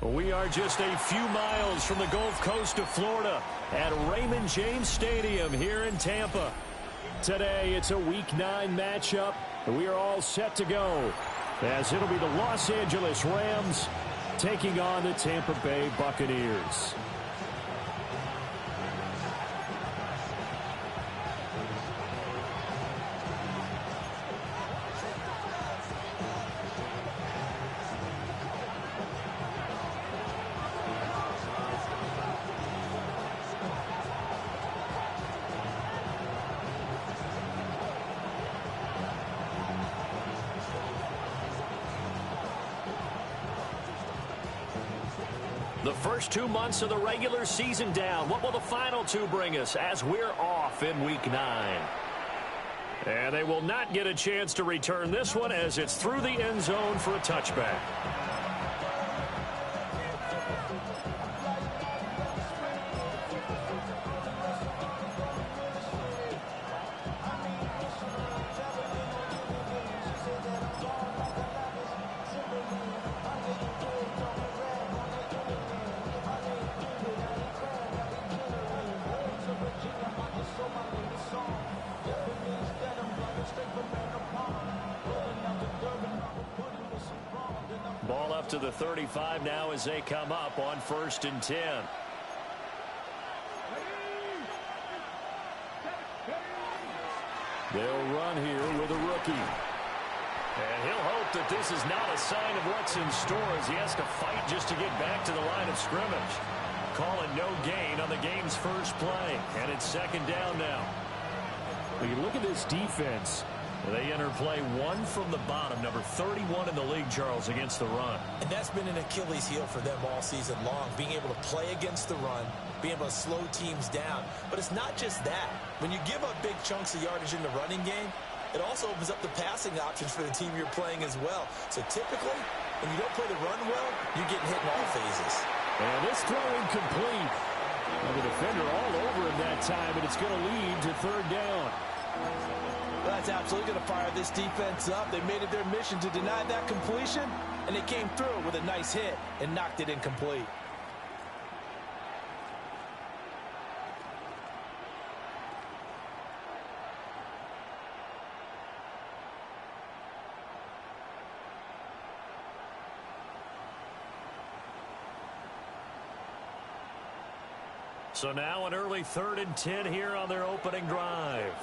We are just a few miles from the Gulf Coast of Florida at Raymond James Stadium here in Tampa. Today, it's a Week 9 matchup, and we are all set to go, as it'll be the Los Angeles Rams taking on the Tampa Bay Buccaneers. The first 2 months of the regular season down. What will the final 2 bring us as we're off in Week 9? And they will not get a chance to return this one as it's through the end zone for a touchback. Ball up to the 35 now as they come up on 1st and 10. They'll run here with a rookie. And he'll hope that this is not a sign of what's in store as he has to fight just to get back to the line of scrimmage. Calling no gain on the game's first play. And it's 2nd down now. When you look at this defense, they enter play 1 from the bottom, number 31 in the league, Charles, against the run. And that's been an Achilles heel for them all season long, being able to play against the run, being able to slow teams down. But it's not just that. When you give up big chunks of yardage in the running game, it also opens up the passing options for the team you're playing as well. So typically, when you don't play the run well, you're getting hit in all phases. And this throw incomplete. And the defender all over him that time, and it's going to lead to 3rd down. Well, that's absolutely going to fire this defense up. They made it their mission to deny that completion, and they came through with a nice hit and knocked it incomplete. So now an early 3rd and 10 here on their opening drive.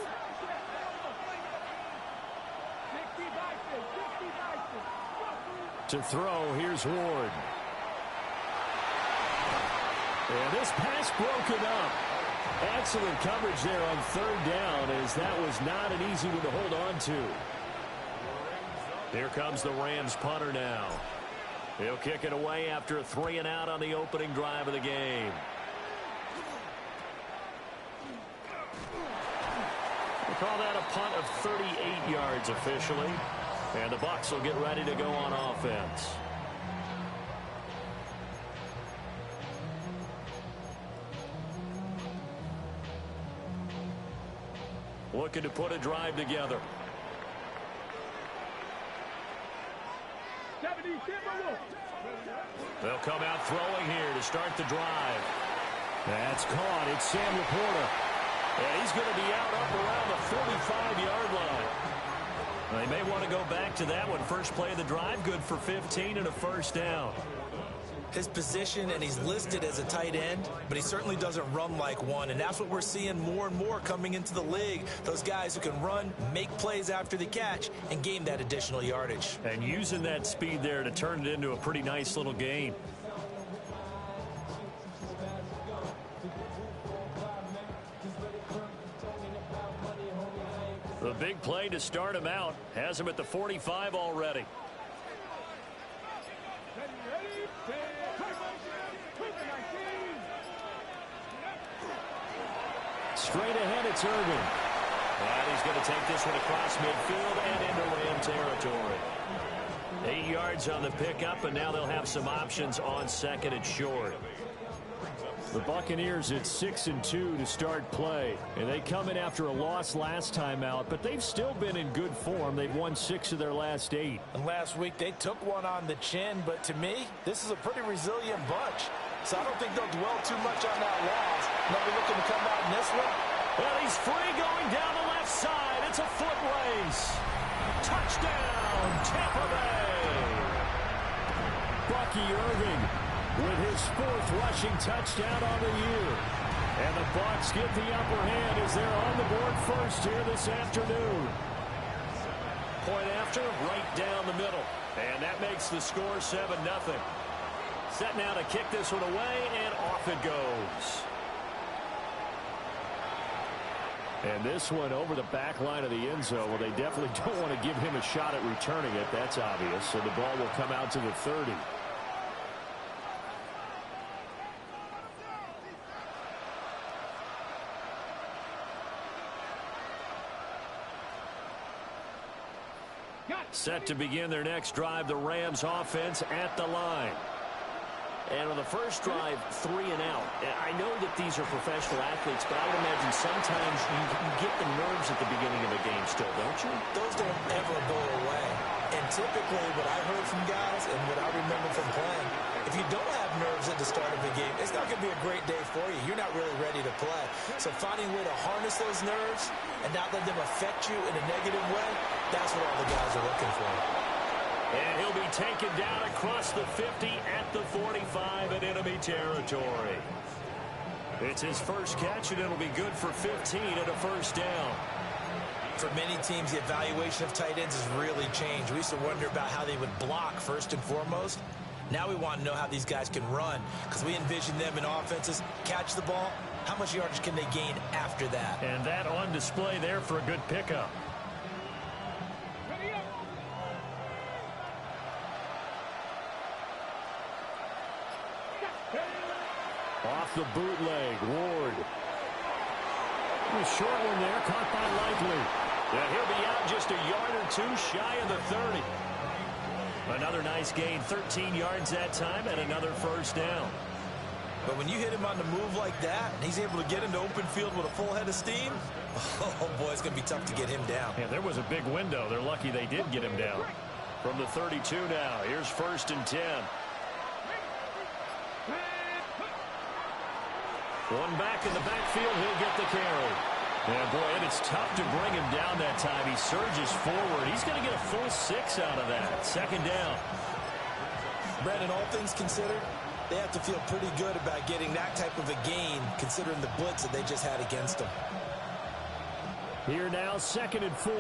To throw, here's Ward. And this pass broken up. Excellent coverage there on 3rd down, as that was not an easy one to hold on to. Here comes the Rams punter now. He'll kick it away after a 3 and out on the opening drive of the game. We'll call that a punt of 38 yards officially. And the Bucs will get ready to go on offense. Looking to put a drive together. They'll come out throwing here to start the drive. That's caught. It's Sam Laporta. And he's going to be out up around the 45-yard line. They may want to go back to that one. First play of the drive, good for 15 and a 1st down. His position, and he's listed as a tight end, but he certainly doesn't run like one, and that's what we're seeing more and more coming into the league. Those guys who can run, make plays after the catch, and gain that additional yardage. And using that speed there to turn it into a pretty nice little gain. The big play to start him out has him at the 45 already. Straight ahead, it's Irvin. And he's going to take this one across midfield and into Ram territory. 8 yards on the pickup, and now they'll have some options on 2nd and short. The Buccaneers at 6-2 to start play. And they come in after a loss last time out, but they've still been in good form. They've won 6 of their last 8. And last week they took one on the chin, but to me, this is a pretty resilient bunch. So I don't think they'll dwell too much on that loss. They'll be looking to come out in this one. Well, he's free going down the left side. It's a foot race. Touchdown, Tampa Bay. Bucky Irving with his 4th rushing touchdown on the year. And the Bucs get the upper hand as they're on the board first here this afternoon. Point after, right down the middle. And that makes the score 7-0. Set now to kick this one away, and off it goes. And this one over the back line of the end zone. Well, they definitely don't want to give him a shot at returning it. That's obvious. So the ball will come out to the 30. Set to begin their next drive, the Rams offense at the line. And on the first drive, 3 and out. I know that these are professional athletes, but I would imagine sometimes you get the nerves at the beginning of a game still, don't you? Those don't ever go away. And typically what I heard from guys and what I remember from playing, if you don't have nerves at the start of the game, it's not going to be a great day for you. You're not really ready to play. So finding a way to harness those nerves and not let them affect you in a negative way, that's what all the guys are looking for. And he'll be taken down across the 50 at the 45 in enemy territory. It's his first catch, and it'll be good for 15 and a first down. For many teams, the evaluation of tight ends has really changed. We used to wonder about how they would block first and foremost. Now we want to know how these guys can run, because we envision them in offenses catch the ball. How much yardage can they gain after that? And that on display there for a good pickup. Off the bootleg, Ward. A short one there, caught by Likely. Yeah, he'll be out just a yard or 2 shy of the 30. Another nice gain, 13 yards that time, and another first down. But when you hit him on the move like that, and he's able to get into open field with a full head of steam, oh boy, it's going to be tough to get him down. Yeah, there was a big window. They're lucky they did get him down. From the 32 now, here's 1st and 10. One back in the backfield, he'll get the carry. Yeah, boy, and it's tough to bring him down that time. He surges forward. He's going to get a full 6 out of that. 2nd down. Brandon, all things considered, they have to feel pretty good about getting that type of a gain, considering the blitz that they just had against them. Here now, 2nd and 4.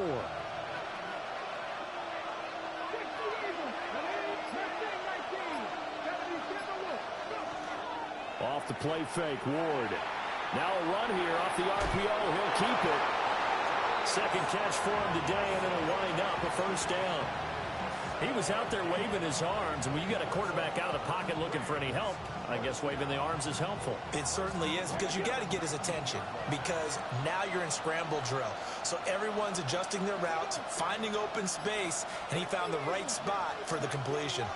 Off the play fake, Ward. Now a run here off the RPO. He'll keep it. 2nd catch for him today, and it'll wind up a first down. He was out there waving his arms, and when you got a quarterback out of the pocket looking for any help, I guess waving the arms is helpful. It certainly is, because you got to get his attention, because now you're in scramble drill. So everyone's adjusting their routes, finding open space, and he found the right spot for the completion.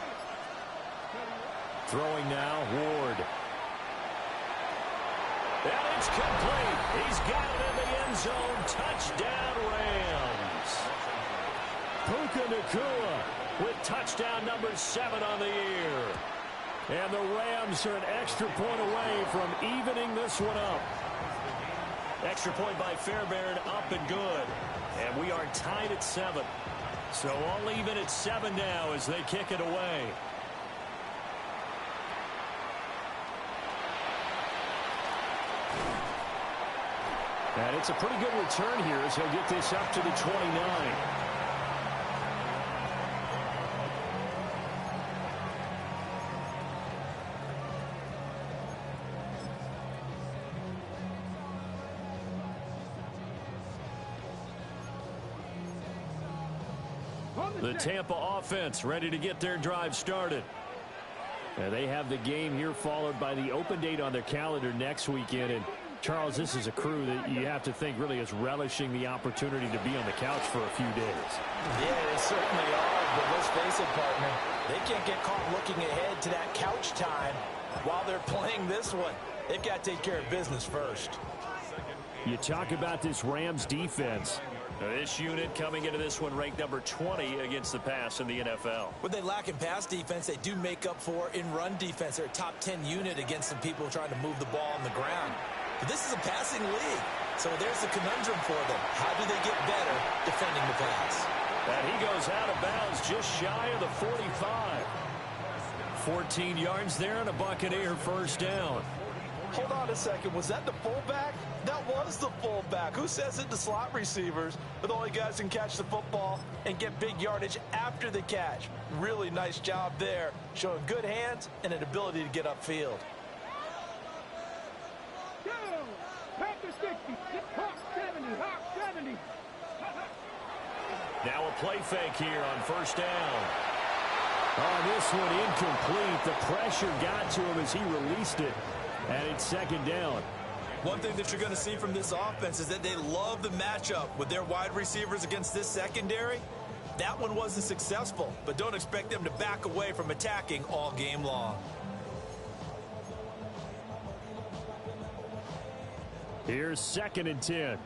Throwing now, Ward. And it's complete. He's got it in the end zone. Touchdown, Rams. Puka Nacua with touchdown number 7 on the year. And the Rams are an extra point away from evening this one up. Extra point by Fairbairn, up and good. And we are tied at 7. So all even at 7 now as they kick it away. And it's a pretty good return here as he'll get this up to the 29. The Tampa offense ready to get their drive started. And they have the game here followed by the open date on their calendar next weekend. And Charles, this is a crew that you have to think really is relishing the opportunity to be on the couch for a few days. Yeah, they certainly are, but let's face it, partner. They can't get caught looking ahead to that couch time while they're playing this one. They've got to take care of business first. You talk about this Rams defense. This unit coming into this one ranked number 20 against the pass in the NFL. What they lack in pass defense, they do make up for in run defense. They're a top 10 unit against some people trying to move the ball on the ground. But this is a passing league, so there's the conundrum for them. How do they get better defending the pass? And he goes out of bounds just shy of the 45. 14 yards there and a Buccaneer first down. Hold on a second. Was that the fullback? That was the fullback. Who says it to slot receivers? But the only guys who can catch the football and get big yardage after the catch. Really nice job there, showing good hands and an ability to get upfield. Go! Back to 60. Hawk 70. Hawk 70. Now a play fake here on first down. On this one, incomplete. The pressure got to him as he released it. And it's second down. One thing that you're going to see from this offense is that they love the matchup with their wide receivers against this secondary. That one wasn't successful, but don't expect them to back away from attacking all game long. Here's 2nd and 10.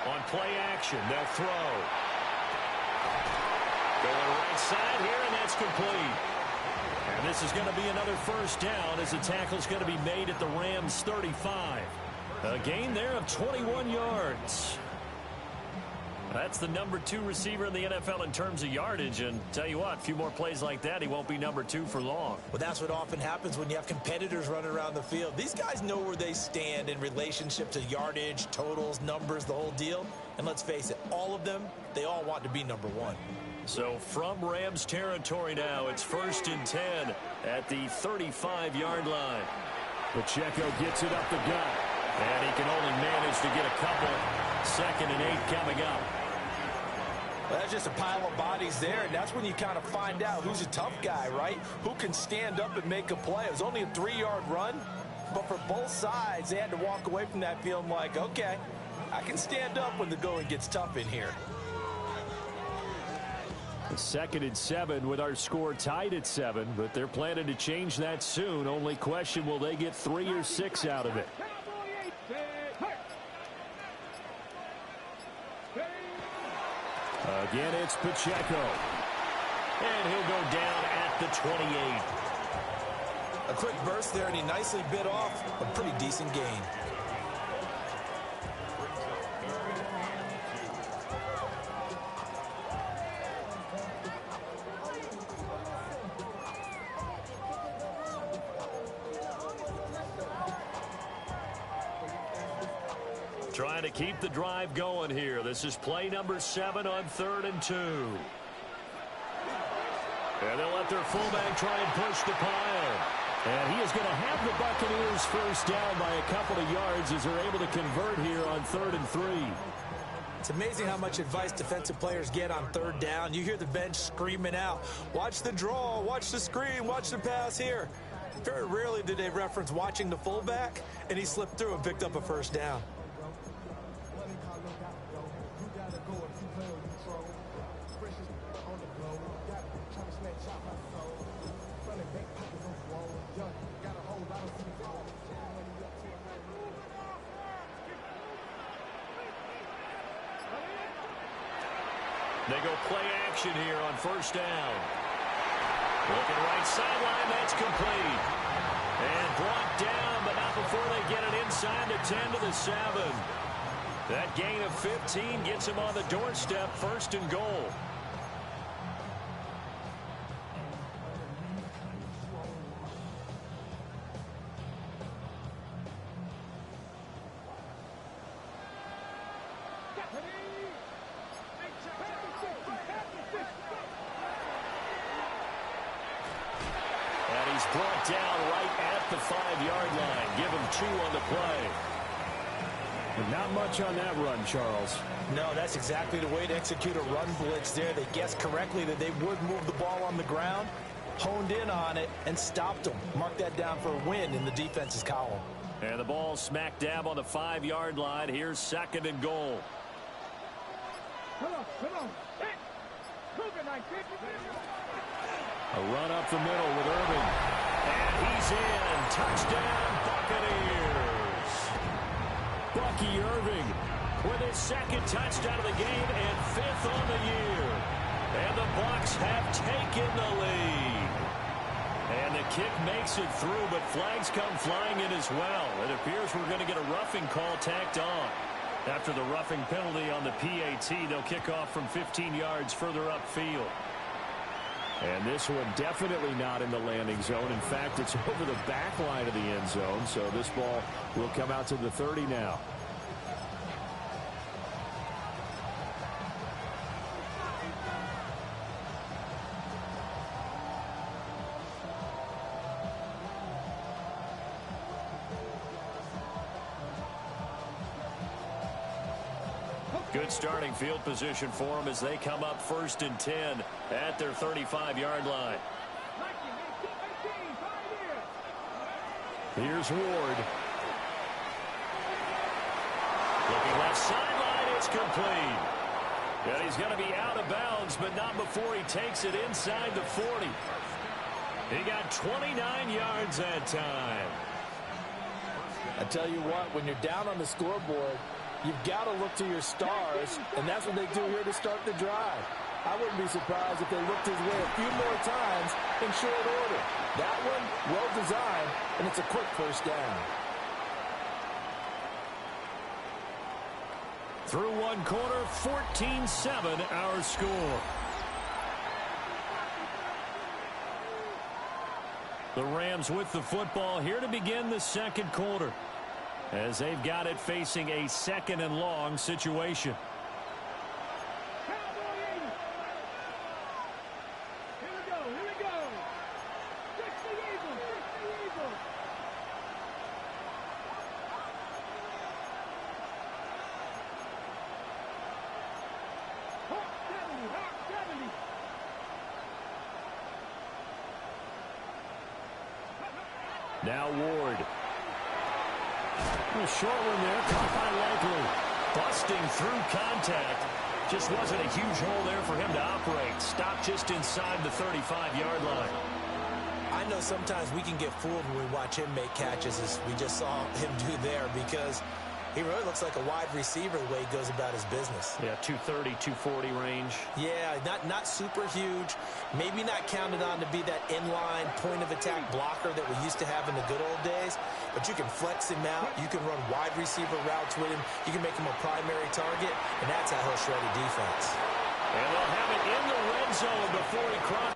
On play action, they'll throw. Going right side here, and that's complete. And this is going to be another first down as the tackle's going to be made at the Rams' 35. A gain there of 21 yards. That's the number 2 receiver in the NFL in terms of yardage. And tell you what, a few more plays like that, he won't be number 2 for long. Well, that's what often happens when you have competitors running around the field. These guys know where they stand in relationship to yardage, totals, numbers, the whole deal. And let's face it, all of them, they all want to be number 1. So from Rams territory now, it's 1st and 10 at the 35-yard line. Pacheco gets it up the gut, and he can only manage to get a couple. 2nd and 8 coming up. Well, that's just a pile of bodies there, and that's when you kind of find out who's a tough guy, right? Who can stand up and make a play. It was only a 3-yard run, but for both sides, they had to walk away from that feeling like, okay, I can stand up when the going gets tough in here. 2nd and 7 with our score tied at 7, but they're planning to change that soon. Only question, will they get 3 or 6 out of it? Again, it's Pacheco. And he'll go down at the 28. A quick burst there, and he nicely bit off a pretty decent gain. Trying to keep the drive going here. This is play number 7 on 3rd and 2. And they'll let their fullback try and push the pile. And he is going to have the Buccaneers first down by a couple of yards as they're able to convert here on 3rd and 3. It's amazing how much advice defensive players get on 3rd down. You hear the bench screaming out, watch the draw, watch the screen, watch the pass here. Very rarely do they reference watching the fullback, and he slipped through and picked up a first down. They go play action here on first down. Looking right sideline, that's complete. And brought down, but not before they get it inside the 10 to the 7. That gain of 15 gets him on the doorstep, 1st and goal. Brought down right at the 5-yard line. Give him 2 on the play. And not much on that run, Charles. No, that's exactly the way to execute a run blitz there. They guessed correctly that they would move the ball on the ground, honed in on it, and stopped them. Mark that down for a win in the defense's column. And the ball smack dab on the 5-yard line. Here's 2nd and goal. Come on. Hey, A run up the middle with Irving. And he's in. Touchdown, Buccaneers. Bucky Irving with his second touchdown of the game and 5th on the year. And the Bucs have taken the lead. And the kick makes it through, but flags come flying in as well. It appears we're going to get a roughing call tacked on. After the roughing penalty on the PAT, they'll kick off from 15 yards further upfield. And this one definitely not in the landing zone. In fact, it's over the back line of the end zone, so this ball will come out to the 30 now. Good starting field position for them as they come up 1st and 10 at their 35-yard line. Here's Ward. Looking left sideline, it's complete. And he's going to be out of bounds, but not before he takes it inside the 40. He got 29 yards that time. I tell you what, when you're down on the scoreboard, you've got to look to your stars, and that's what they do here to start the drive. I wouldn't be surprised if they looked his way a few more times in short order. That one, well designed, and it's a quick first down. Through one quarter, 14-7 our score. The Rams with the football here to begin the second quarter, as they've got it facing a 2nd and long situation. Here we go. 60 Eagles. Hawk 70. Now Ward. A short one there, caught by Likely. Busting through contact. Just wasn't a huge hole there for him to operate. Stopped just inside the 35-yard line. I know sometimes we can get fooled when we watch him make catches, as we just saw him do there, because he really looks like a wide receiver the way he goes about his business. Yeah, 230, 240 range. Yeah, not super huge. Maybe not counted on to be that inline point-of-attack blocker that we used to have in the good old days. But you can flex him out. You can run wide receiver routes with him. You can make him a primary target, and that's how he'll shred a defense. And they'll have it in the red zone before he crosses.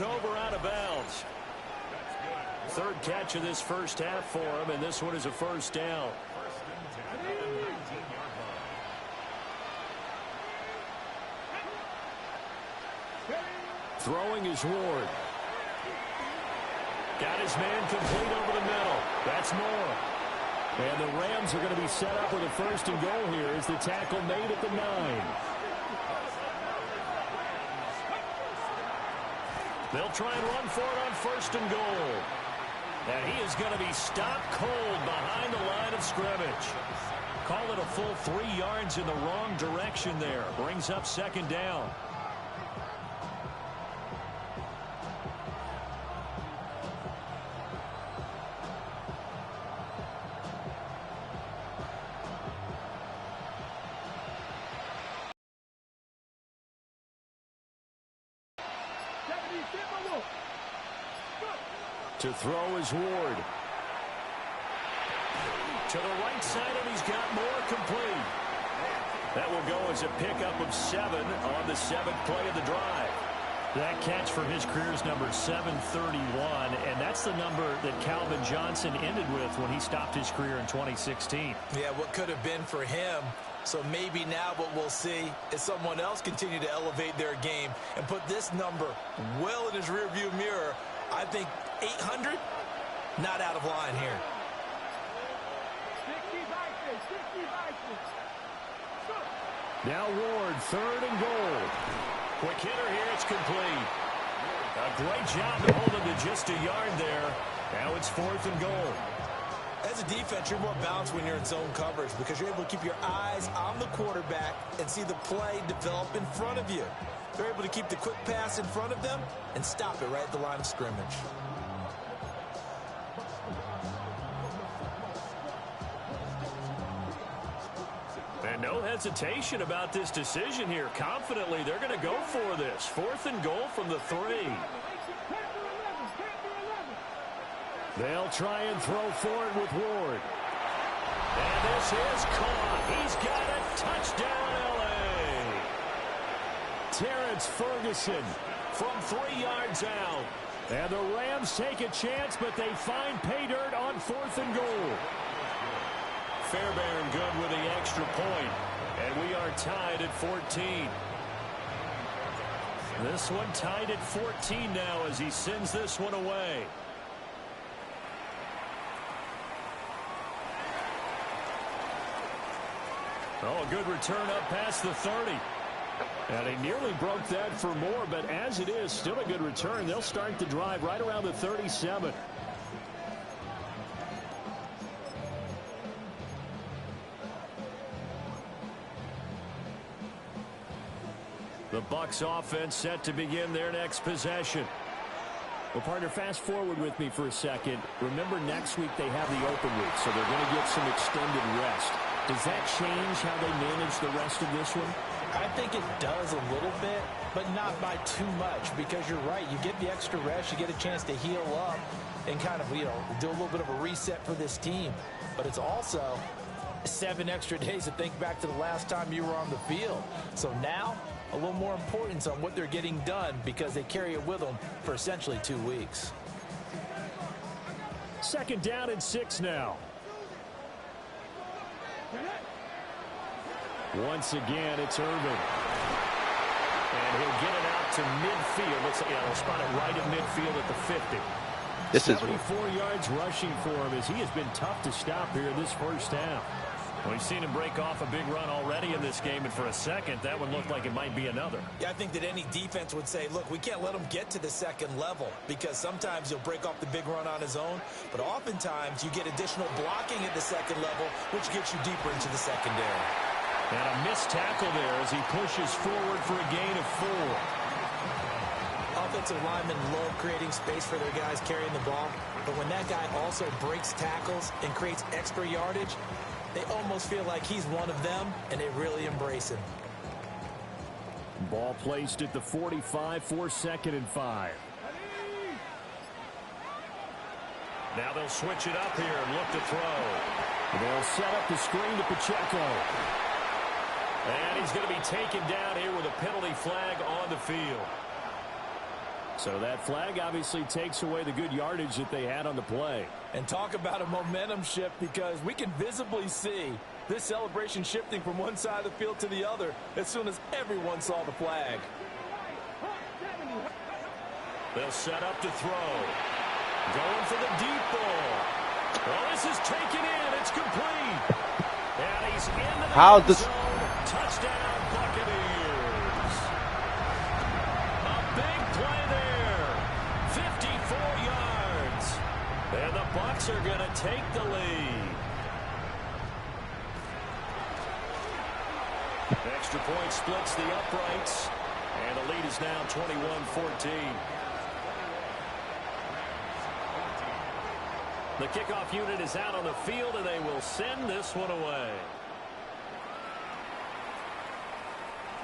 Over out of bounds. 3rd catch of this first half for him, and this one is a first down. Throwing is Ward. Got his man complete over the middle. That's Moore. And the Rams are going to be set up with a 1st and goal here as the tackle made at the 9. They'll try and run for it on 1st and goal. And he is going to be stopped cold behind the line of scrimmage. Call it a full 3 yards in the wrong direction there. Brings up 2nd down. To throw is Ward. To the right side, and he's got Moore complete. That will go as a pickup of 7 on the 7th play of the drive. That catch for his career is number 731, and that's the number that Calvin Johnson ended with when he stopped his career in 2016. Yeah, what could have been for him. So maybe now what we'll see is someone else continue to elevate their game and put this number well in his rearview mirror. I think 800, not out of line here. 60 Vikings. Now Ward, 3rd and goal. Quick hitter here. It's complete. A great job to hold him to just a yard there. Now it's 4th and goal. As a defense, you're more balanced when you're in zone coverage because you're able to keep your eyes on the quarterback and see the play develop in front of you. They're able to keep the quick pass in front of them and stop it right at the line of scrimmage. And no hesitation about this decision here. Confidently, they're going to go for this. 4th and goal from the 3. They'll try and throw for it with Ward. And this is caught. He's got a touchdown, L.A. Terrence Ferguson from 3 yards out. And the Rams take a chance, but they find pay dirt on 4th and goal. Fairbairn good with the extra point. And we are tied at 14. This one tied at 14 now as he sends this one away. Oh, a good return up past the 30. And he nearly broke that for more, but as it is, still a good return. They'll start the drive right around the 37. The Bucs offense set to begin their next possession. Well, partner, fast forward with me for a second. Remember, next week they have the open week, so they're going to get some extended rest. Does that change how they manage the rest of this one? I think it does a little bit, but not by too much, because you're right. You get the extra rest, you get a chance to heal up and kind of, do a little bit of a reset for this team. But it's also 7 extra days to think back to the last time you were on the field. So now, a little more importance on what they're getting done because they carry it with them for essentially 2 weeks. 2nd down and 6 now. Once again, it's Irvin. And he'll get it out to midfield. Looks like he'll spot it right at midfield at the 50. This 74 yards rushing for him as he has been tough to stop here in this first half. Well, we've seen him break off a big run already in this game, and for a second, that one looked like it might be another. Yeah, I think that any defense would say, look, we can't let him get to the 2nd level because sometimes he'll break off the big run on his own, but oftentimes you get additional blocking at the 2nd level, which gets you deeper into the secondary. And a missed tackle there as he pushes forward for a gain of 4. Offensive linemen love creating space for their guys carrying the ball, but when that guy also breaks tackles and creates extra yardage, they almost feel like he's one of them, and they really embrace him. Ball placed at the 45 for 2nd and 5. Now they'll switch it up here and look to throw. They'll set up the screen to Pacheco. And he's going to be taken down here with a penalty flag on the field. So that flag obviously takes away the good yardage that they had on the play. And talk about a momentum shift because we can visibly see this celebration shifting from one side of the field to the other as soon as everyone saw the flag. They'll set up to throw. Going for the deep ball. Well, this is taken in. It's complete. And he's into the zone. Touchdown, Buccaneers. A big play there. 54 yards. And the Bucs are going to take the lead. Extra point splits the uprights. And the lead is now 21-14. The kickoff unit is out on the field, and they will send this one away.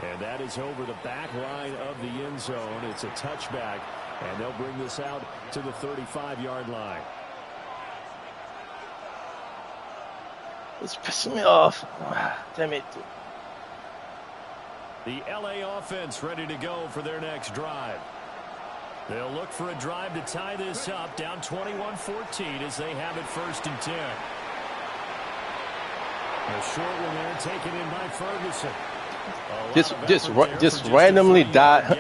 And that is over the back line of the end zone. It's a touchback, and they'll bring this out to the 35-yard line. It's pissing me off. Damn it. The LA offense ready to go for their next drive. They'll look for a drive to tie this up, down 21-14 as they have it 1st and 10. A short one there taken in by Ferguson. Just randomly dive.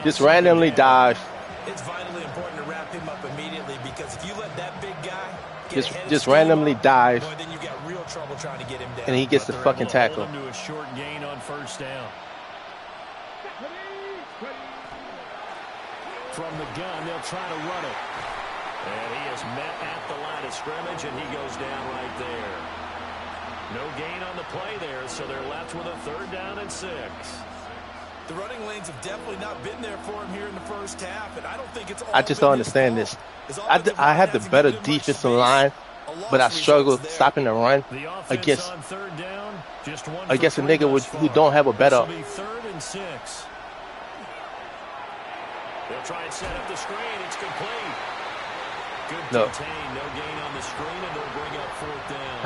Just randomly dive. It's vitally important to wrap him up immediately because if you let that big guy just randomly dive, boy, then you got real trouble trying to get him down. And he gets the fucking tackle. Hold him to a short gain on 1st down. From the gun, they'll try to run it. And he is met at the line of scrimmage, and he goes down right there. No gain on the play there, so they're left with a 3rd down and 6. The running lanes have definitely not been there for him here in the first half, and I don't think it's all I just don't understand this. I have the better defensive line, but I struggle stopping the run against on 3rd down, just one a nigga who don't have a better. 3rd and 6. They'll try and set up the screen. It's complete. Good contain. No gain on the screen, and they'll bring up 4th down.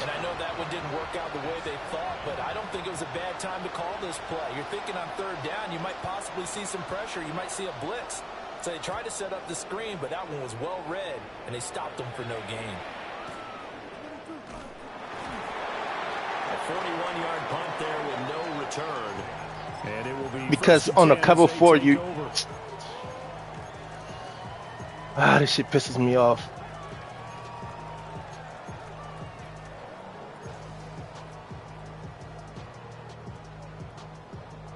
And I know that one didn't work out the way they thought, but I don't think it was a bad time to call this play. You're thinking on 3rd down, you might possibly see some pressure. You might see a blitz. So they tried to set up the screen, but that one was well read, and they stopped them for no gain. A 41-yard punt there with no return. And it will be Because on the cover 4, you... this shit pisses me off.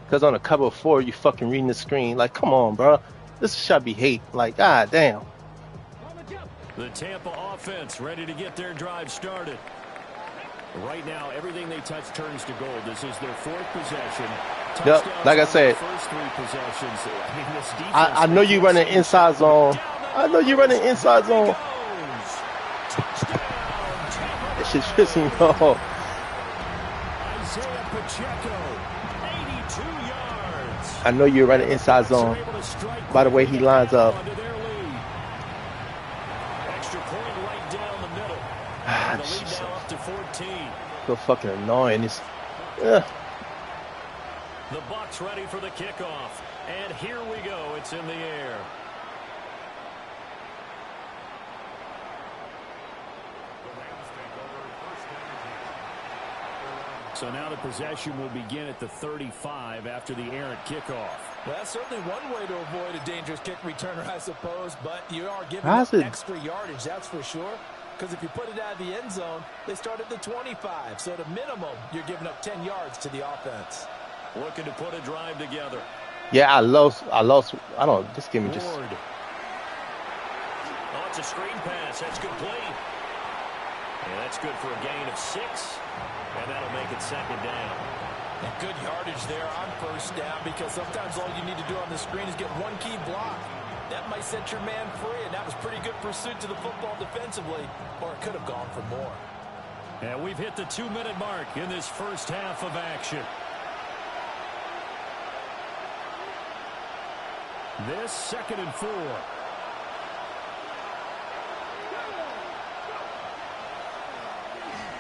Because on the cover 4, you fucking reading the screen. Like, come on, bro. This should be hate. Like, god damn. The Tampa offense ready to get their drive started. Right now, everything they touch turns to gold. This is their 4th possession. Yep, like I said, first 3 possessions. I know you running inside zone. I know you running inside zone. That shit's pissing me off. Isaiah Pacheco, 82 yards. I know you're running inside zone. By the way he lines up. Extra point right down the middle. The lead now up to 14. So fucking annoying. The Bucs ready for the kickoff. And here we go. It's in the air. So now the possession will begin at the 35 after the errant kickoff. Well, that's certainly one way to avoid a dangerous kick returner, I suppose, but you are giving up extra yardage, that's for sure. Because if you put it out of the end zone, they start at the 25. So at a minimum, you're giving up 10 yards to the offense. Looking to put a drive together. Yeah, I lost. I don't. This game just. Oh, it's a screen pass. That's complete. And that's good for a gain of 6. And that'll make it 2nd down. And good yardage there on 1st down, because sometimes all you need to do on the screen is get one key block. That might set your man free, and that was pretty good pursuit to the football defensively, or it could have gone for more. And we've hit the 2-minute mark in this first half of action. This 2nd and 4.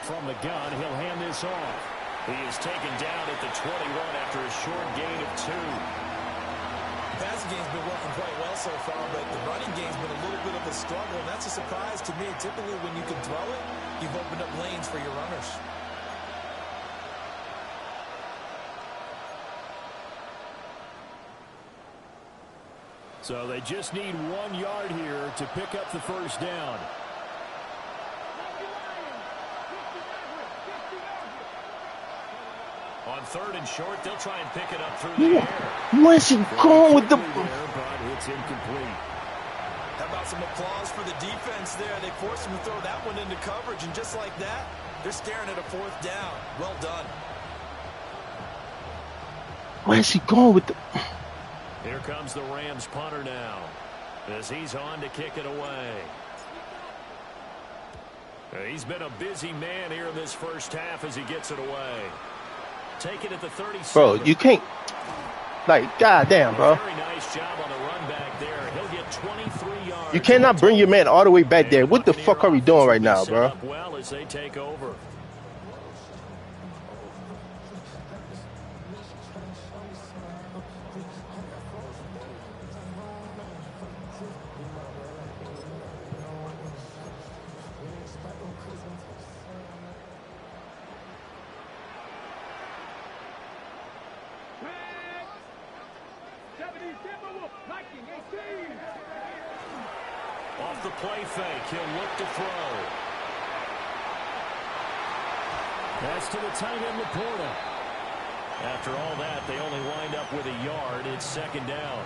From the gun, he'll hand this off. He is taken down at the 21 after a short gain of 2. The passing game's been working quite well so far, but the running game's been a little bit of a struggle, and that's a surprise to me. Typically, when you can throw it, you've opened up lanes for your runners. So they just need 1 yard here to pick up the 1st down. On 3rd and short, they'll try and pick it up through the air. Where's he going with the... But it's incomplete. How about some applause for the defense there? They forced him to throw that one into coverage, and just like that, they're staring at a 4th down. Well done. Where's he going with the... Here comes the Rams punter now, as he's on to kick it away. He's been a busy man here in this first half as he gets it away. Take it at the 37. Bro, you can't... Like, goddamn, bro. Very nice job on the run back there. He'll get 23 yards. You cannot bring your man all the way back there. What the fuck are we doing right now, bro? Well, as they take over. Off the play fake, he'll look to throw. That's to the tight end, Laporta. After all that, they only wind up with a yard. It's 2nd down.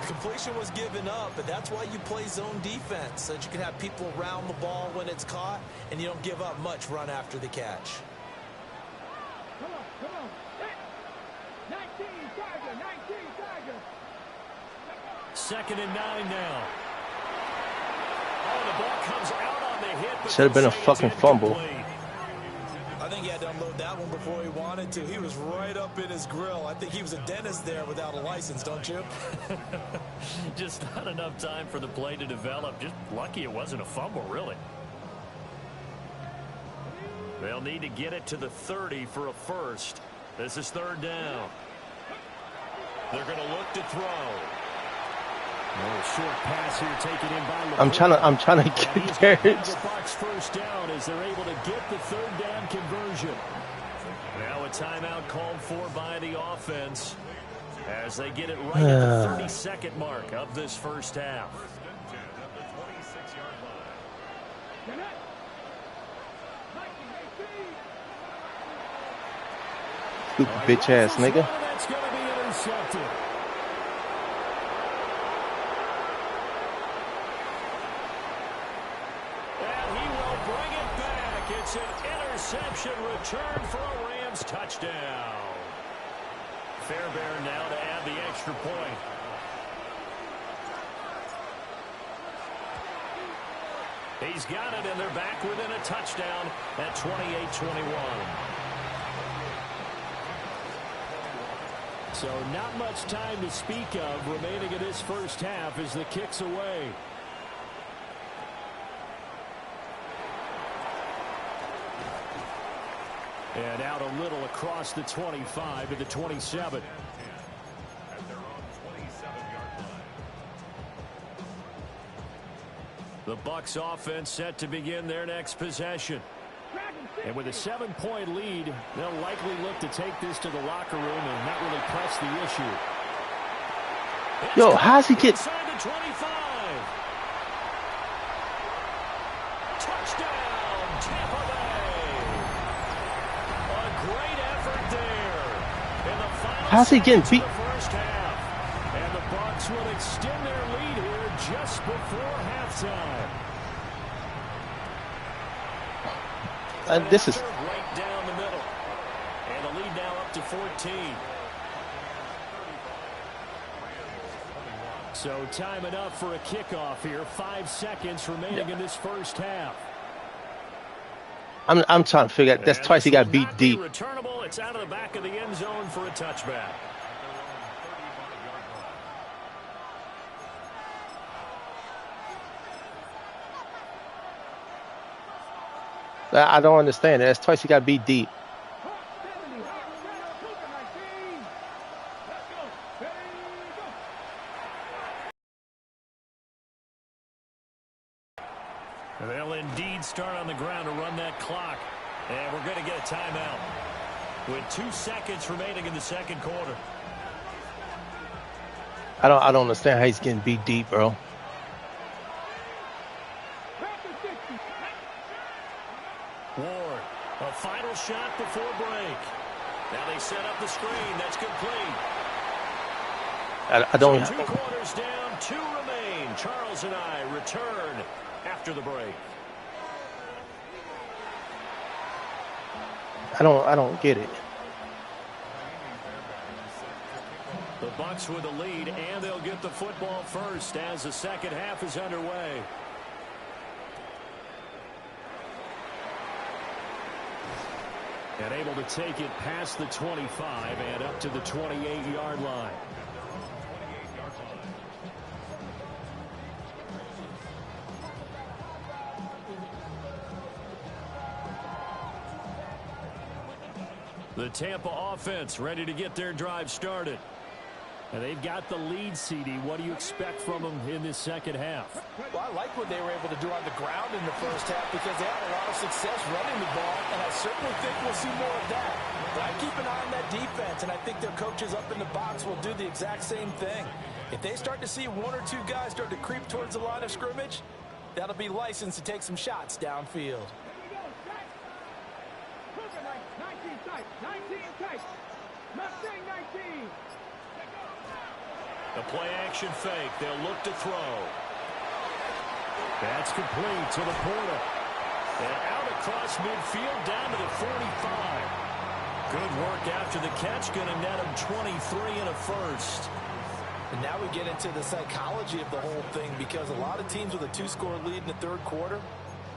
Completion was given up, but that's why you play zone defense, so that you can have people around the ball when it's caught, and you don't give up much run after the catch. Come on. 19, Tiger, 19, Tiger. 2nd and 9 now. Oh, the ball comes out on the hit, but should have been a fucking fumble. I think he had to unload that one before he wanted to. He was right up in his grill. I think he was a dentist there without a license, don't you? Just not enough time for the play to develop. Just lucky it wasn't a fumble, really. They'll need to get it to the 30 for a first. This is 3rd down. They're going to look to throw. Short pass here taken in by I'm trying to get there. The Bucs first down as they're able to get the 3rd down conversion. Now a timeout called for by the offense as they get it right at the 32nd mark of this first half. Stupid bitch ass nigga. That's going to be intercepted. It's an interception return for a Rams touchdown. Fairbairn now to add the extra point. He's got it, and they're back within a touchdown at 28-21. So not much time to speak of remaining in this first half as the kick's away. And out a little across the 25 to the 27. The Bucs offense set to begin their next possession. And with a 7-point lead, they'll likely look to take this to the locker room and not really press the issue. Yo, how's he get... Inside the 25. Touchdown, Tampa Bay. A great effort there. In the final how's he getting beat? first half. And the Bucs will extend their lead here just before halftime. This is... right down the middle. And the lead now up to 14. So time enough for a kickoff here. 5 seconds remaining in this first half. I'm trying to figure out. That's twice he got beat deep. Returnable. It's out of the back of the end zone for a touchback. I don't understand. That's twice he got beat deep. They'll indeed start on the ground to run that clock. And we're going to get a timeout with 2 seconds remaining in the second quarter. I don't understand how he's getting beat deep, bro. Ward, a final shot before break. Now they set up the screen. That's complete. I don't... So 2 quarters down, 2 remain. Charles and I return after the break. I don't get it. The Bucs with the lead, and they'll get the football first as the second half is underway. And able to take it past the 25 and up to the 28-yard line. The Tampa offense ready to get their drive started. And they've got the lead, CD. What do you expect from them in this second half? Well, I like what they were able to do on the ground in the first half because they had a lot of success running the ball, and I certainly think we'll see more of that. But I keep an eye on that defense, and I think their coaches up in the box will do the exact same thing. If they start to see 1 or 2 guys start to creep towards the line of scrimmage, that'll be licensed to take some shots downfield. 19 tight. Mustang 19. The play-action fake. They'll look to throw. That's complete to the Porter. And out across midfield down to the 45. Good work after the catch. Going to net him 23 and a first. And now we get into the psychology of the whole thing, because a lot of teams with a 2-score lead in the third quarter,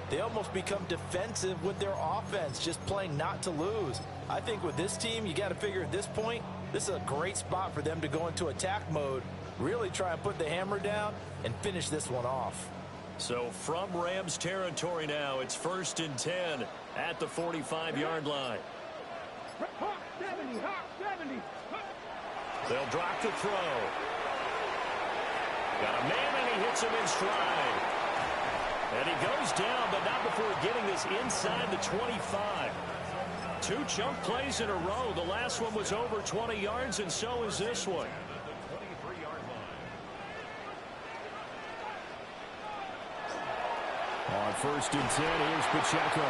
they almost become defensive with their offense, just playing not to lose. I think with this team, you got to figure at this point, this is a great spot for them to go into attack mode, really try and put the hammer down and finish this one off. So from Rams territory now, it's 1st and 10 at the 45-yard line. Hawk 70, Hawk 70. They'll drop the throw. Got a man, and he hits him in stride. And he goes down, but not before getting this inside the 25. 2 chunk plays in a row. The last one was over 20 yards, and so is this one. On 1st and 10, here's Pacheco.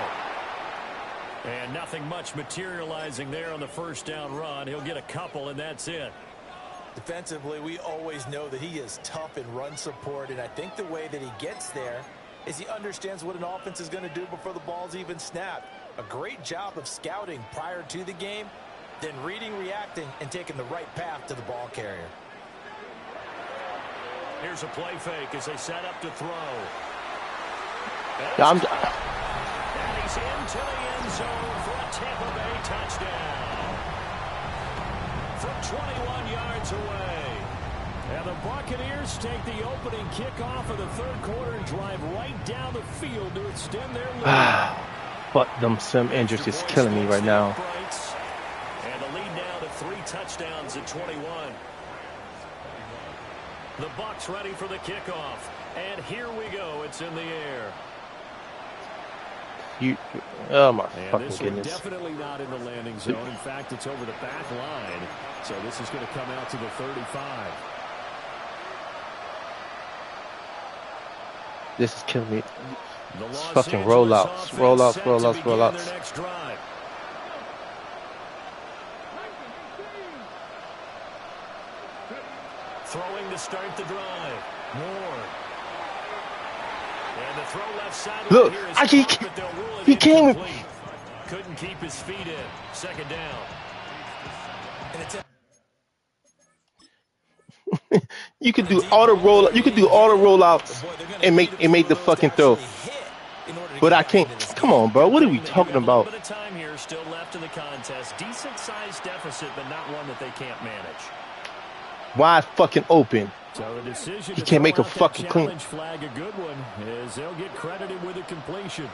And nothing much materializing there on the first down run. He'll get a couple, and that's it. Defensively, we always know that he is tough in run support, and I think the way that he gets there is he understands what an offense is going to do before the ball's even snapped. A great job of scouting prior to the game, then reading, reacting, and taking the right path to the ball carrier. Here's a play fake as they set up to throw. Yeah, and he's into the end zone for a Tampa Bay touchdown. From 21 yards away. And the Buccaneers take the opening kickoff of the third quarter and drive right down the field to extend their lead. But them sim injuries is killing me right now. And the lead now to 3 touchdowns at 21. The Bucs ready for the kickoff. And here we go. It's in the air. Oh my and fucking this goodness. Definitely not in the landing zone. In fact, it's over the back line. So this is going to come out to the 35. This is killing me. It's fucking rollouts. Throwing to start the drive. Moore. And the throw left side. Look, he came. Couldn't keep his feet in. Second down. You could do all the rollouts and make the fucking throw. But I can't. Come on, bro. What are we talking about? A little bit of time here still left in the contest. Decent sized deficit, but not one that they can't manage. Wide fucking open. So the decision He can't make a to throw out fucking that clean. challenge flag, a good one, as they'll get credited with a completion.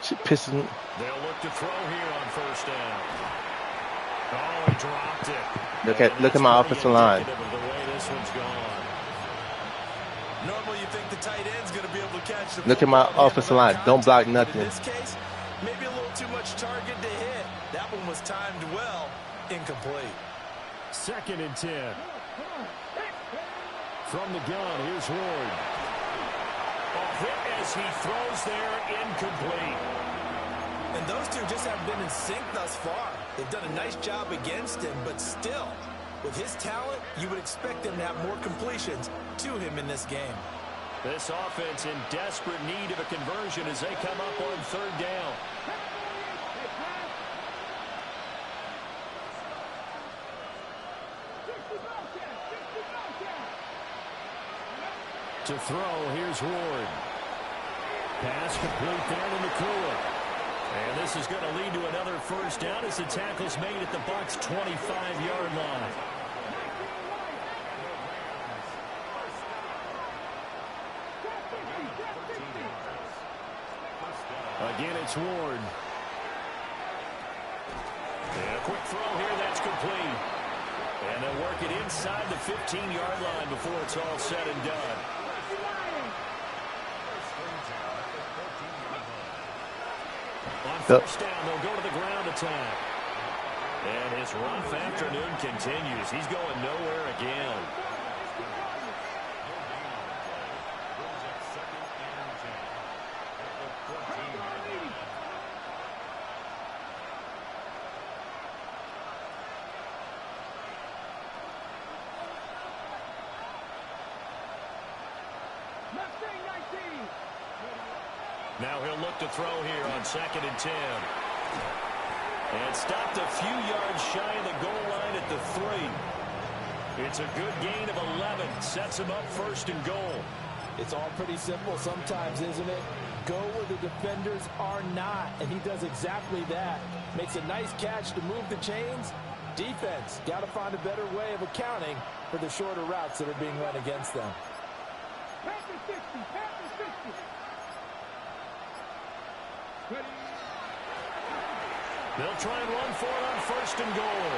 Shit pisses me. They'll look to throw here on first down. Oh, he dropped it. Look at my offensive line. Of the way this one's gone. Normally you think the tight end's going to be able to catch the Look at my offensive line. Don't block nothing. In this case, maybe a little too much target to hit. That one was timed well. Incomplete. 2nd and 10. From the gun, here's Ward. A hit as he throws there, incomplete. And those two just haven't been in sync thus far. They've done a nice job against him, but still, with his talent, you would expect them to have more completions to him in this game. This offense in desperate need of a conversion as they come up on third down. To throw, here's Ward. Pass complete down in the cooler. And this is going to lead to another first down as the tackle's made at the Bucs' 25-yard line. Again, it's Ward. And a quick throw here, that's complete. And they'll work it inside the 15-yard line before it's all said and done. On first down, they'll go to the ground attack. And his rough afternoon continues. He's going nowhere again. Mustang 19. Now he'll look to throw here on 2nd and 10. And stopped a few yards shy of the goal line at the 3. It's a good gain of 11. Sets him up 1st and goal. It's all pretty simple sometimes, isn't it? Go where the defenders are not, and he does exactly that. Makes a nice catch to move the chains. Defense, got to find a better way of accounting for the shorter routes that are being run against them. Panther 60. Panther 60. Ready. They'll try and run for it on 1st and goal.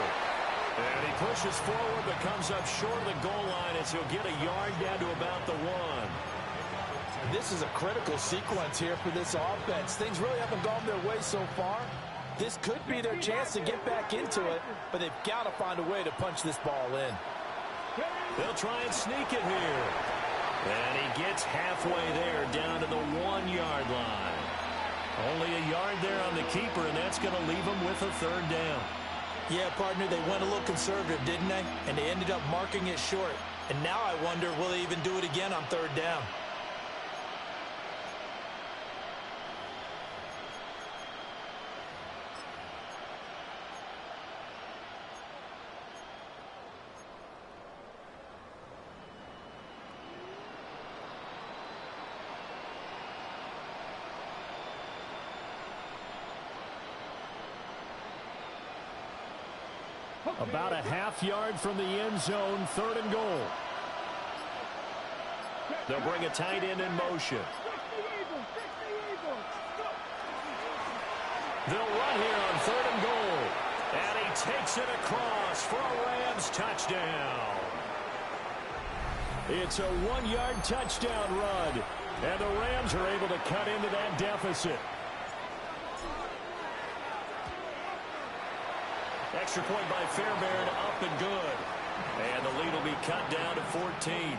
And he pushes forward but comes up short of the goal line as he'll get a yard down to about the 1. This is a critical sequence here for this offense. Things really haven't gone their way so far. This could be their chance to get back into it, but they've got to find a way to punch this ball in. They'll try and sneak it here. And he gets halfway there down to the 1-yard line. Only a yard there on the keeper, and that's going to leave him with a 3rd down. Yeah, partner, they went a little conservative, didn't they? And they ended up marking it short. And now I wonder, will they even do it again on 3rd down? About a half-yard from the end zone, 3rd and goal. They'll bring a tight end in motion. They'll run here on 3rd and goal. And he takes it across for a Rams touchdown. It's a 1-yard touchdown run. And the Rams are able to cut into that deficit. Extra point by Fairbairn, up and good. And the lead will be cut down to 14.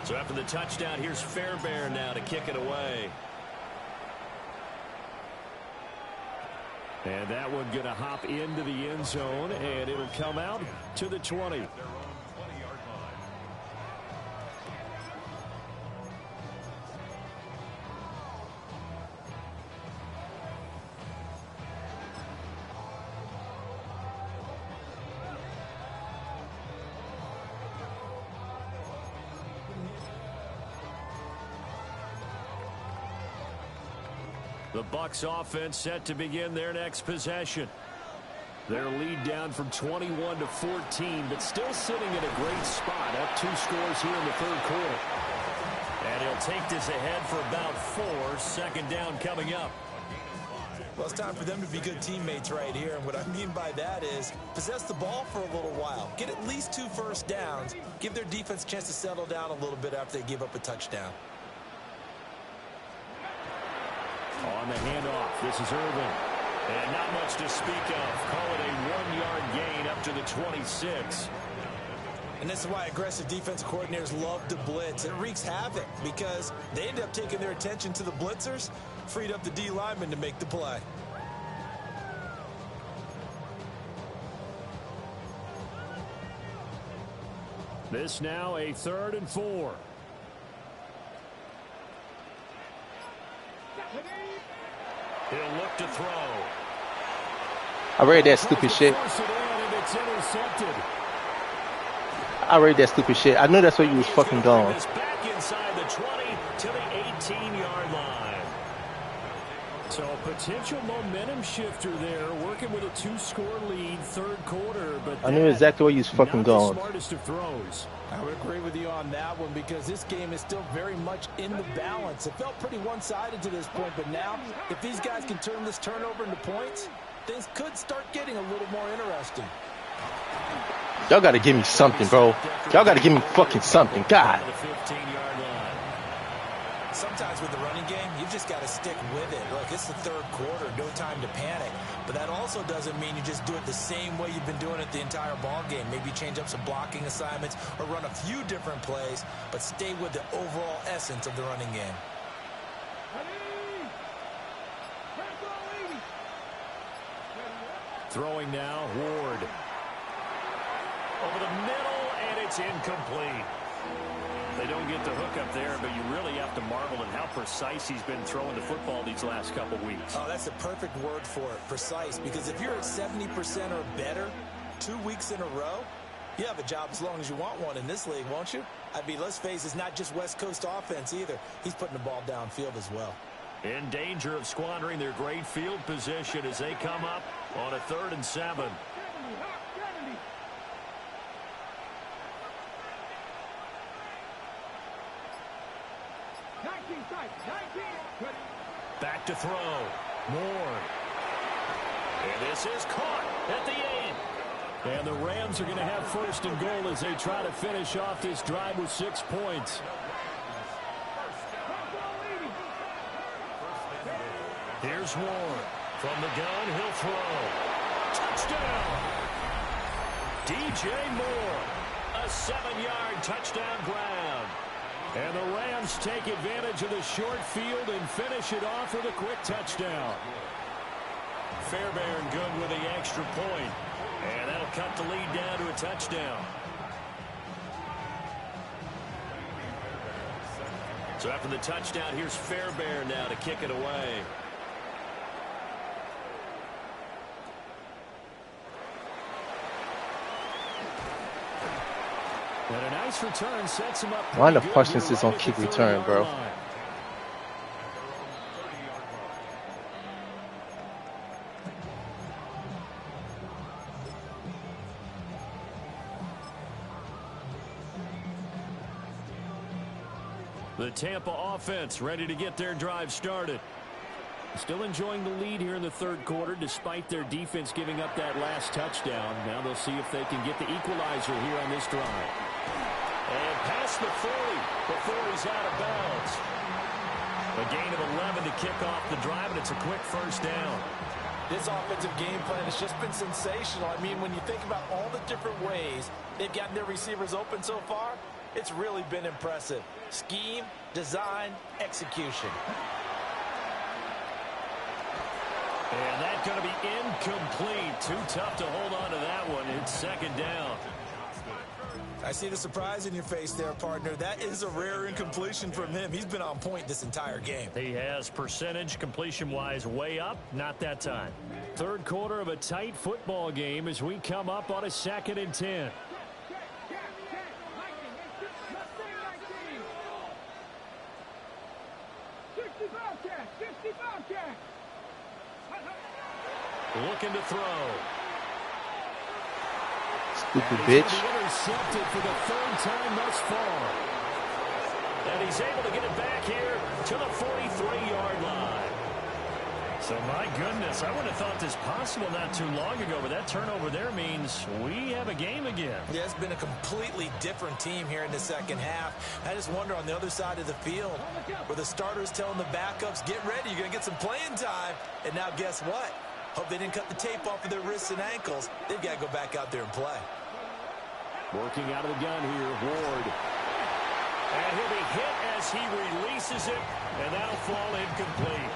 So after the touchdown, here's Fairbairn now to kick it away. And that one going to hop into the end zone, and it'll come out to the 20. The Bucs offense set to begin their next possession. Their lead down from 21 to 14, but still sitting in a great spot. Up 2 scores here in the 3rd quarter. And he'll take this ahead for about 4. 2nd down coming up. Well, it's time for them to be good teammates right here. And what I mean by that is possess the ball for a little while. Get at least 2 first downs. Give their defense a chance to settle down a little bit after they give up a touchdown. On the handoff, this is Irvin. And not much to speak of. Call it a 1-yard gain up to the 26. And this is why aggressive defensive coordinators love to blitz. It wreaks havoc because they end up taking their attention to the blitzers, freed up the D lineman to make the play. This now a 3rd and 4. He'll look to throw. I read that stupid shit. I read that stupid shit. I knew that's where you was fucking going. Back inside the 20 to the 18-yard line. So a potential momentum shifter there, working with a 2-score lead, 3rd quarter. But I knew exactly where you was fucking going. Not the smartest of throws. I would agree with you on that one because this game is still very much in the balance. It felt pretty one-sided to this point, but now if these guys can turn this turnover into points, things could start getting a little more interesting. Y'all got to give me something, bro. Y'all got to give me fucking something. God. Sometimes with the running game, you've just got to stick with it. Look, it's the 3rd quarter, no time to panic. But that also doesn't mean you just do it the same way you've been doing it the entire ball game. Maybe change up some blocking assignments or run a few different plays, but stay with the overall essence of the running game. Throwing now, Ward. Over the middle, and it's incomplete. They don't get the hook up there, but you really have to marvel at how precise he's been throwing the football these last couple weeks. Oh, that's the perfect word for it, precise. Because if you're at 70% or better 2 weeks in a row, you have a job as long as you want one in this league, won't you? I mean, let's face it, it's not just West Coast offense either. He's putting the ball downfield as well. In danger of squandering their great field position as they come up on a 3rd and 7. Back to throw. Moore. And this is caught at the 8. And the Rams are going to have 1st and goal as they try to finish off this drive with 6 points. Here's Ward. From the gun, he'll throw. Touchdown! DJ Moore. A 7-yard touchdown grab. And the Rams take advantage of the short field and finish it off with a quick touchdown. Fairbairn good with the extra point. And that'll cut the lead down to a touchdown. So after the touchdown, here's Fairbairn now to kick it away. And a nice return sets him up. Why the fuck is this on kick return, bro? The Tampa offense ready to get their drive started. Still enjoying the lead here in the 3rd quarter despite their defense giving up that last touchdown. Now they'll see if they can get the equalizer here on this drive. And past the 40 before he's out of bounds. A gain of 11 to kick off the drive, and it's a quick 1st down. This offensive game plan has just been sensational. I mean, when you think about all the different ways they've gotten their receivers open so far, it's really been impressive. Scheme, design, execution. And that's going to be incomplete. Too tough to hold on to that one. It's 2nd down. I see the surprise in your face there, partner. That is a rare incompletion from him. He's been on point this entire game. He has percentage completion-wise way up. Not that time. 3rd quarter of a tight football game as we come up on a 2nd and 10. Looking to throw. Stupid bitch. Intercepted for the 3rd time thus far. And he's able to get it back here to the 43-yard line. So, my goodness, I would have thought this possible not too long ago, but that turnover there means we have a game again. Yeah, it's been a completely different team here in the 2nd half. I just wonder on the other side of the field where the starters telling the backups, get ready, you're going to get some playing time. And now guess what? Hope they didn't cut the tape off of their wrists and ankles. They've got to go back out there and play. Working out of the gun here, Ward. And he'll be hit as he releases it, and that'll fall incomplete.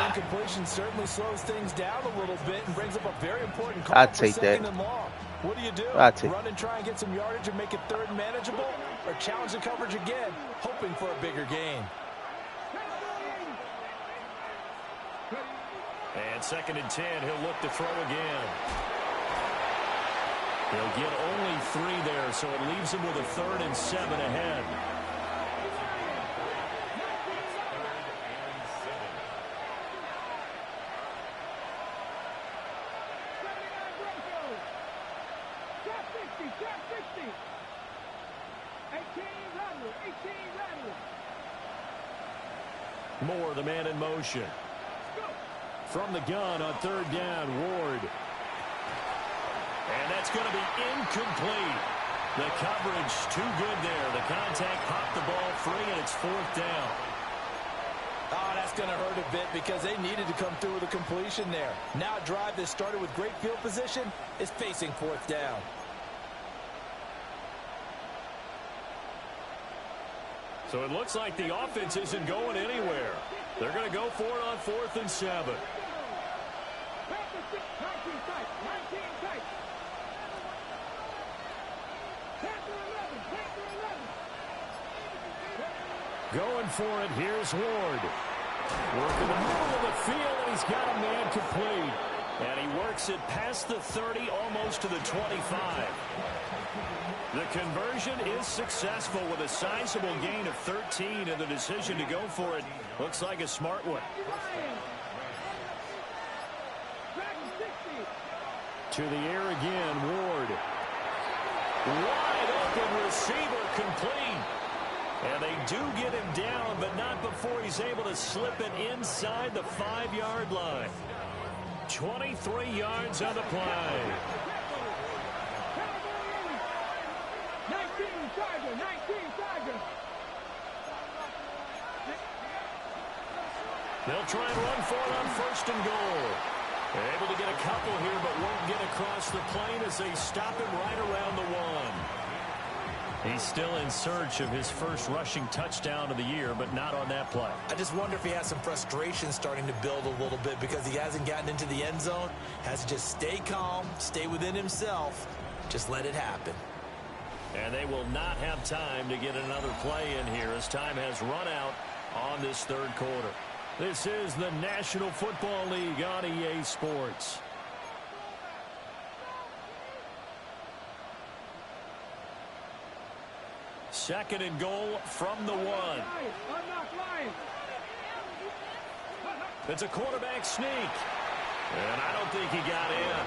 Incompletion certainly slows things down a little bit and brings up a very important call. I'd take that. And long. What do? I'd take Run and try and get some yardage and make it 3rd and manageable, or challenge the coverage again, hoping for a bigger gain. And 2nd and 10, he'll look to throw again. He'll get only 3 there, so it leaves him with a 3rd and 7 ahead. Moore, the man in motion. From the gun on 3rd down, Ward. And that's going to be incomplete. The coverage too good there. The contact popped the ball free, and it's 4th down. Oh, that's going to hurt a bit because they needed to come through with a completion there. Now a drive that started with great field position is facing 4th down. So it looks like the offense isn't going anywhere. They're going to go for it on 4th and 7. Going for it. Here's Ward. Work in the middle of the field, and he's got a man complete. And he works it past the 30, almost to the 25. The conversion is successful with a sizable gain of 13, and the decision to go for it looks like a smart one. To the air again, Ward. Wide open receiver, complete. And they do get him down, but not before he's able to slip it inside the 5-yard line. 23 yards on the play. 19 Tiger. They'll try and run for it on 1st and goal. They're able to get a couple here, but won't get across the plane as they stop him right around the 1. He's still in search of his first rushing touchdown of the year, but not on that play. I just wonder if he has some frustration starting to build a little bit because he hasn't gotten into the end zone. Has to just stay calm, stay within himself, just let it happen. And they will not have time to get another play in here as time has run out on this 3rd quarter. This is the National Football League on EA Sports. Second and goal from the 1. It's a quarterback sneak. And I don't think he got in.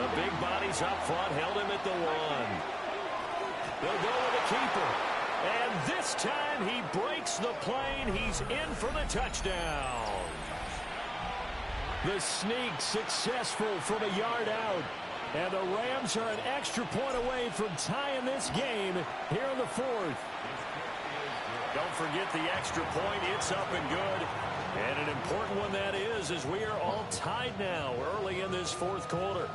The big bodies up front held him at the 1. They'll go with the keeper. And this time he breaks the plane. He's in for the touchdown. The sneak successful from a yard out. And the Rams are an extra point away from tying this game here in the 4th. Don't forget the extra point. It's up and good. And an important one that is, as we are all tied now early in this 4th quarter.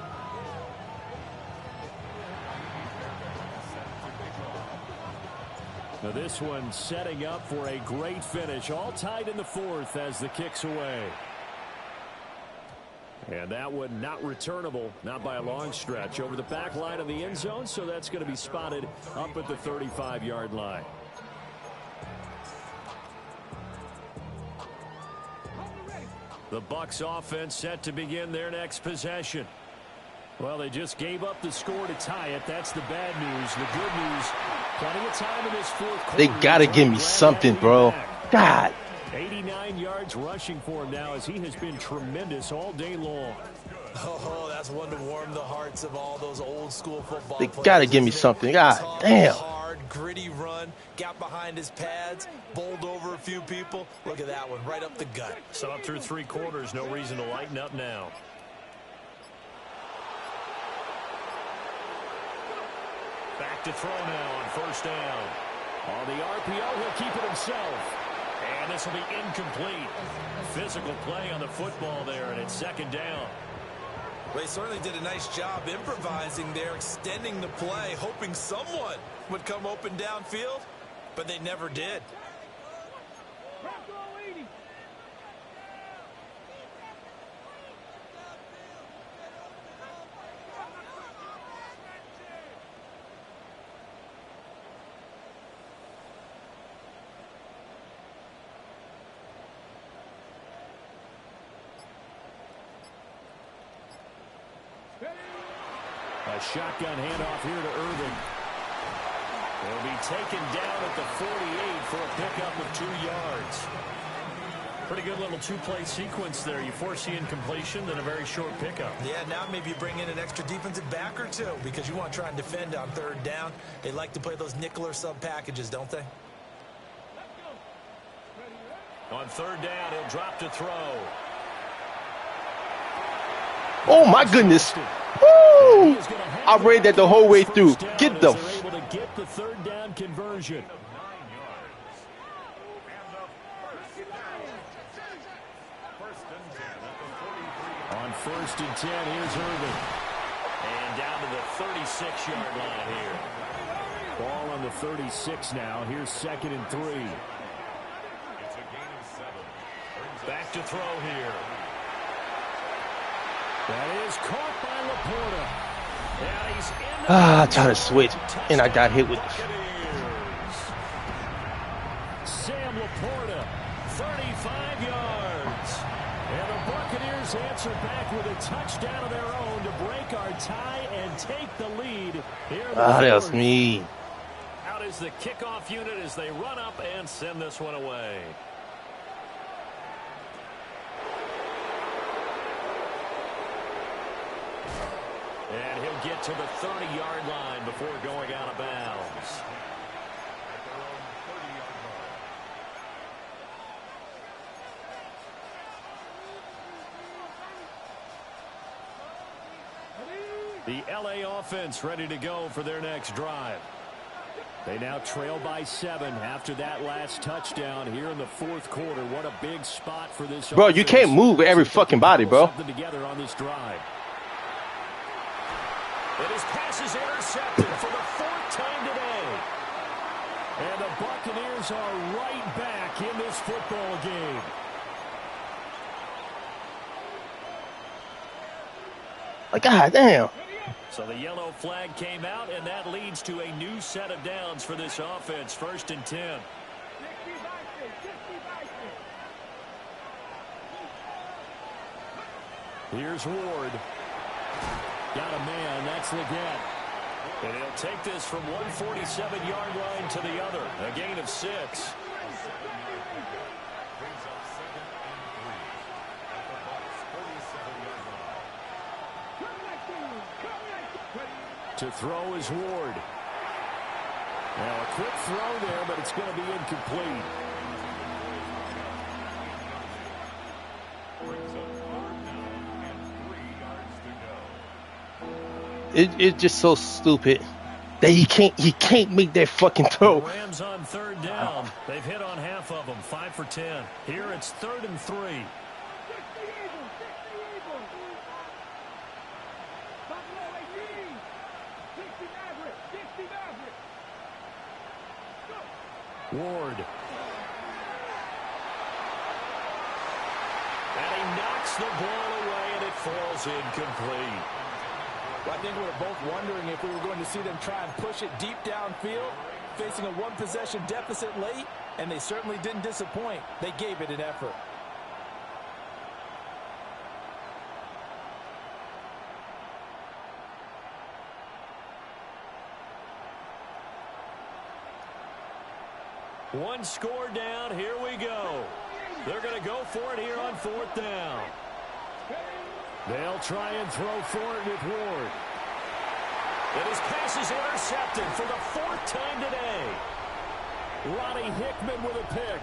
Now this one setting up for a great finish. All tied in the 4th as the kick's away. And that one not returnable, not by a long stretch, over the back line of the end zone, so that's going to be spotted up at the 35-yard line. The Bucs offense set to begin their next possession. Well, they just gave up the score to tie it. That's the bad news. The good news, plenty of time in this 4th quarter. They got to give me something, bro. God. 89 yards rushing for him now as he has been tremendous all day long. Oh, that's one to warm the hearts of all those old school football They players. got to give me something. God damn. Hard, gritty run, got behind his pads, bowled over a few people. Look at that one, right up the gut. So up through 3 quarters, no reason to lighten up now. Back to throw now on 1st down. On the RPO, he'll keep it himself. And this will be incomplete. Physical play on the football there, and it's 2nd down. Well, they certainly did a nice job improvising there, extending the play, hoping someone would come open downfield, but they never did. A shotgun handoff here to Irving. He'll be taken down at the 48 for a pickup of 2 yards. Pretty good little 2-play sequence there. You force the incompletion, then a very short pickup. Yeah, now maybe you bring in an extra defensive back or 2 because you want to try and defend on 3rd down. They like to play those nickel or sub packages, don't they? On 3rd down, he'll drop to throw. Oh, my goodness. Woo! I read that the whole way through. Get the... able to get the 3rd down conversion. On 1st and 10, here's Irving. And down to the 36-yard line here. Ball on the 36 now. Here's 2nd and 3. Back to throw here. That is caught by Laporta. And he's in the I tried to switch, and I got hit with... Sam toward him. 35 yards. And the Buccaneers answer back with a touchdown of their own to break our tie and take the lead here. That was me. Out is the kickoff unit as they run up and send this one away. And he'll get to the 30-yard line before going out of bounds. The LA offense ready to go for their next drive. They now trail by 7 after that last touchdown here in the fourth quarter. What a big spot for this bro. You can't move every fucking body, bro. Together on this drive. And his pass is intercepted for the 4th time today. And the Buccaneers are right back in this football game. Like, God damn. So the yellow flag came out, and that leads to a new set of downs for this offense. 1st and 10. Here's Ward. Got a man. That's Leggett. And he'll take this from 147-yard line to the other. A gain of 6. To throw is Ward. Now a quick throw there, but it's going to be incomplete. It's just so stupid that he can't make that fucking throw. The Rams on 3rd down. They've hit on half of them. 5 for 10. Here it's 3rd and 3. Ward. And he knocks the ball away, and it falls incomplete. Well, I think we were both wondering if we were going to see them try and push it deep downfield, facing a one-possession deficit late, and they certainly didn't disappoint. They gave it an effort. One score down. Here we go. They're going to go for it here on 4th down. They'll try and throw for it with Ward. And his pass is intercepted for the 4th time today. Ronnie Hickman with a pick.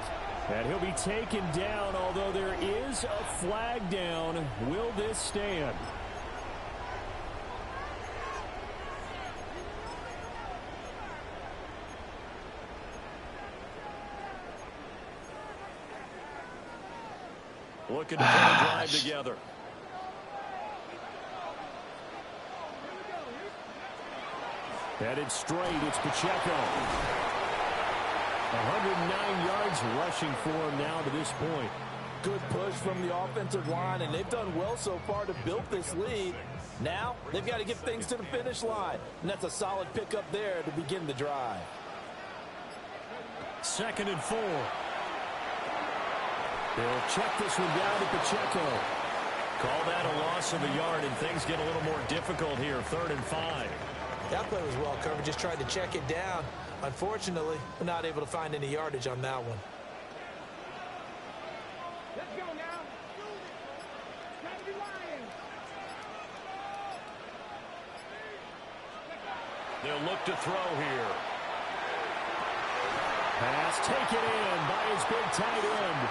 And he'll be taken down, although there is a flag down. Will this stand? Looking to put a drive together. Headed straight, it's Pacheco. 109 yards rushing for him now to this point. Good push from the offensive line, and they've done well so far to build this lead. Now, they've got to get things to the finish line, and that's a solid pickup there to begin the drive. 2nd and 4. They'll check this one down to Pacheco. Call that a loss of a yard, and things get a little more difficult here. 3rd and 5. That play was well covered. Just tried to check it down. Unfortunately, we're not able to find any yardage on that one. Let's go now. Kennedy Lions. They'll look to throw here. Pass taken in by his big tight end.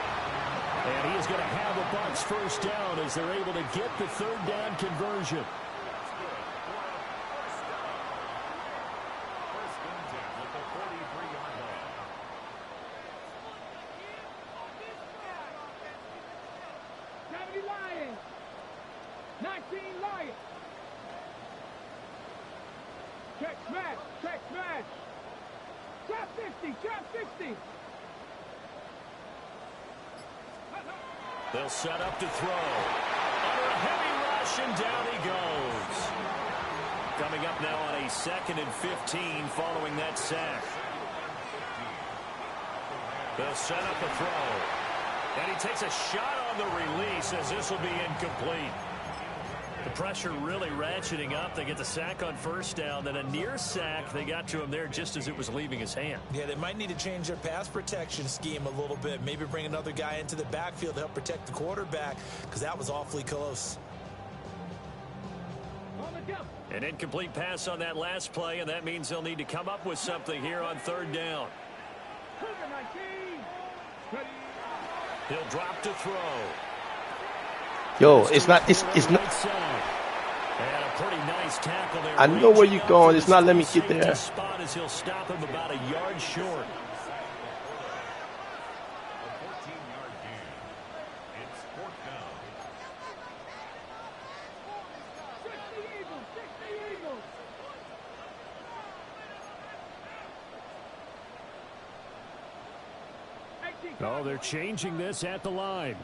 And he is going to have a Bucs 1st down as they're able to get the 3rd down conversion. Kennedy Lions. 19 Lions. Check smash. Check smash. Trap 50. Trap 50. They'll set up to throw. Under a heavy rush, and down he goes. Coming up now on a 2nd and 15 following that sack. They'll set up a throw. And he takes a shot on the release as this will be incomplete. The pressure really ratcheting up. They get the sack on first down. Then a near sack. They got to him there just as it was leaving his hand. Yeah, they might need to change their pass protection scheme a little bit. Maybe bring another guy into the backfield to help protect the quarterback, because that was awfully close. An incomplete pass on that last play, and that means they'll need to come up with something here on third down. He'll drop to throw. Yo, it's not. And a pretty nice tackle there. I know where you're going. It's not. Let me get there. Spot as he'll stop him about a yard short. Oh, they're changing this at the line.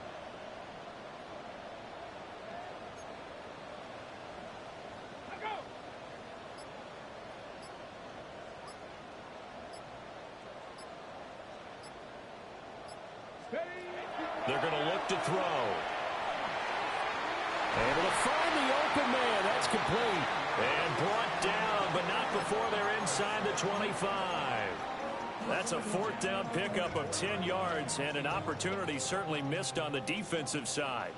They're going to look to throw. Able to find the open man. That's complete. And brought down, but not before they're inside the 25. That's a fourth down pickup of 10 yards, and an opportunity certainly missed on the defensive side.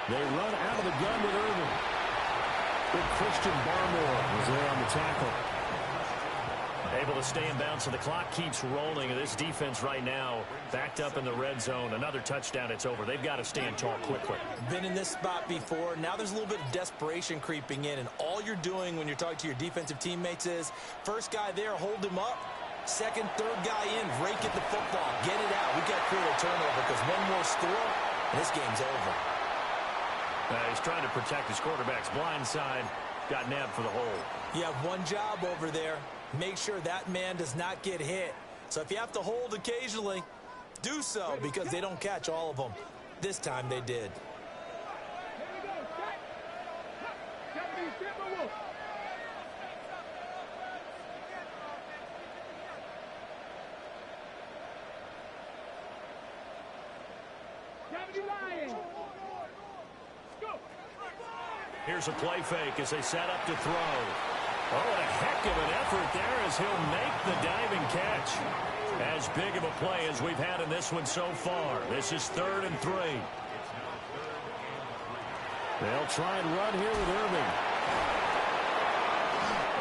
They run out of the gun with Irvin. Big Christian Barmore was there on the tackle. Able to stay in bounds, so the clock keeps rolling. And this defense right now backed up in the red zone. Another touchdown, it's over. They've got to stand tall quickly. Been in this spot before. Now there's a little bit of desperation creeping in, and all you're doing when you're talking to your defensive teammates is first guy there, hold him up. Second, third guy in, rake at the football. Get it out. We got to create a turnover, because one more score, and this game's over. He's trying to protect his quarterback's blind side. Got nabbed for the hole. You have one job over there. Make sure that man does not get hit. So if you have to hold occasionally, do so, because they don't catch all of them. This time they did. Here's a play fake as they set up to throw. Oh, and a heck of an effort there as he'll make the diving catch. As big of a play as we've had in this one so far. This is 3rd and 3. They'll try and run here with Irving.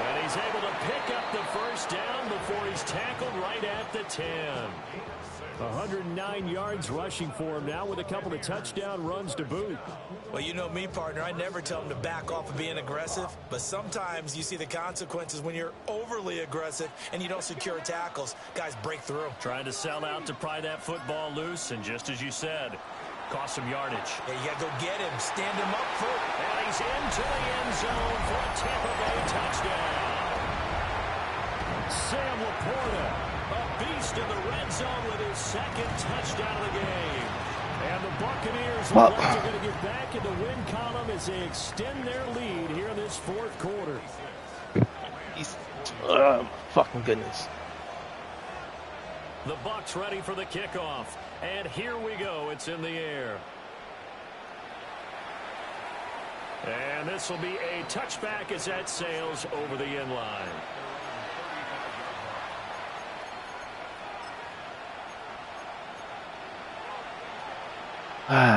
And he's able to pick up the first down before he's tackled right at the 10. 109 yards rushing for him now with a couple of touchdown runs to boot. Well, you know me, partner. I never tell him to back off of being aggressive, but sometimes you see the consequences when you're overly aggressive and you don't secure tackles. Guys break through. Trying to sell out to pry that football loose, and just as you said, cost some yardage. Yeah, you got to go get him, stand him up for it. And he's into the end zone for a Tampa Bay touchdown. Sam Laporta, a beast in the red zone with his 2nd touchdown of the game. And the Buccaneers are going to get back in the win column as they extend their lead here in this 4th quarter. Fucking goodness. The Bucs ready for the kickoff. And here we go. It's in the air. And this will be a touchback as that sails over the end line.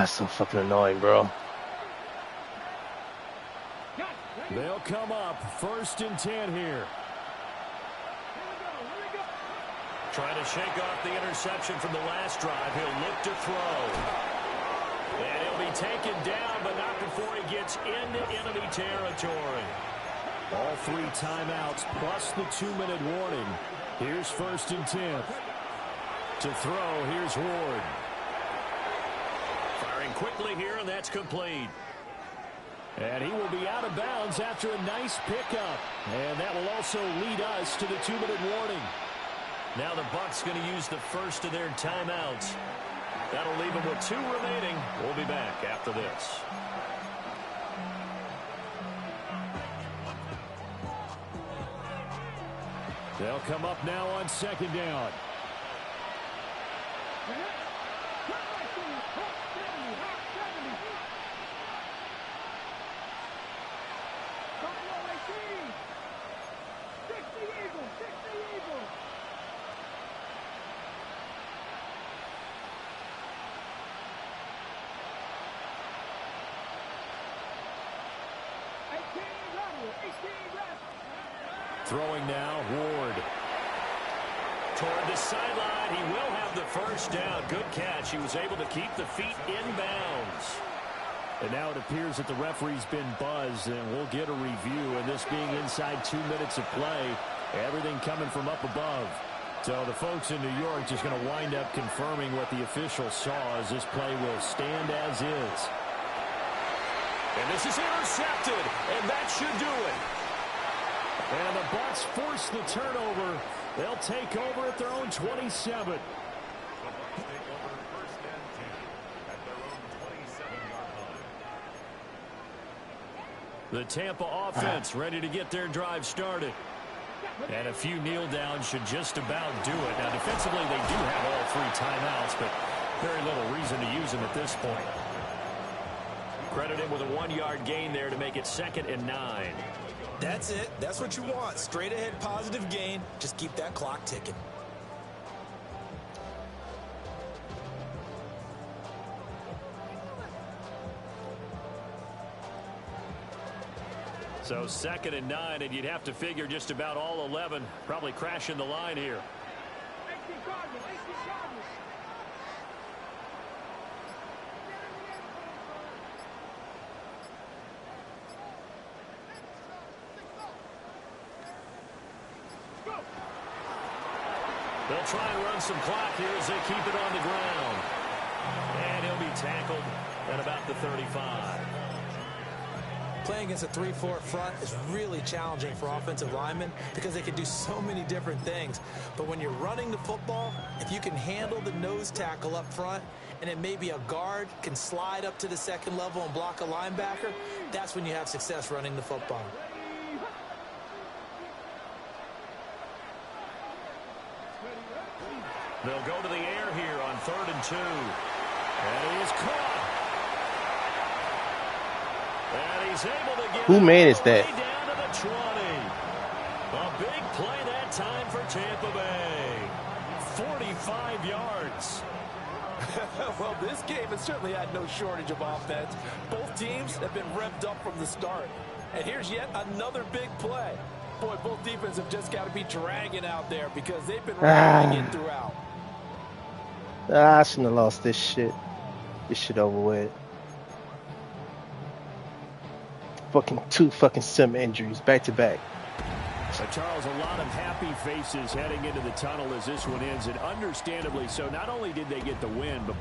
So fucking annoying, bro. They'll come up 1st and 10 here. Trying to shake off the interception from the last drive. He'll look to throw. And he'll be taken down, but not before he gets into enemy territory. All 3 timeouts plus the 2-minute warning. Here's 1st and 10. To throw, here's Ward. Firing quickly here, and that's complete. And he will be out of bounds after a nice pickup. And that will also lead us to the 2-minute warning. Now the Bucs going to use the first of their timeouts. That'll leave them with 2 remaining. We'll be back after this. They'll come up now on second down. Throwing now, Ward. Toward the sideline, he will have the first down. Good catch. He was able to keep the feet in bounds. And now it appears that the referee's been buzzed, and we'll get a review. And this being inside 2 minutes of play, everything coming from up above. So the folks in New York just going to wind up confirming what the official saw as this play will stand as is. And this is intercepted, and that should do it. And the Bucs force the turnover. They'll take over at their own 27. The Tampa offense ready to get their drive started. And a few kneel downs should just about do it. Now, defensively, they do have all 3 timeouts, but very little reason to use them at this point. Credit him with a 1-yard gain there to make it 2nd and 9. That's it. That's what you want. Straight ahead positive gain. Just keep that clock ticking. So 2nd and 9, and you'd have to figure just about all 11 probably crashing the line here. They'll try and run some clock here as they keep it on the ground. And he'll be tackled at about the 35. Playing against a 3-4 front is really challenging for offensive linemen because they can do so many different things. But when you're running the football, if you can handle the nose tackle up front, and then maybe a guard can slide up to the second level and block a linebacker, that's when you have success running the football. They'll go to the air here on 3rd and 2. And he is caught. And he's able to get Who made is that? down to the 20. A big play that time for Tampa Bay. 45 yards. Well, this game has certainly had no shortage of offense. Both teams have been revved up from the start. And here's yet another big play. Boy, both defenses have just got to be dragging out there because they've been running in throughout. I shouldn't have lost this shit. This shit over with. Fucking 2 fucking sim injuries back to back. So Charles, a lot of happy faces heading into the tunnel as this one ends, and understandably so. Not only did they get the win, but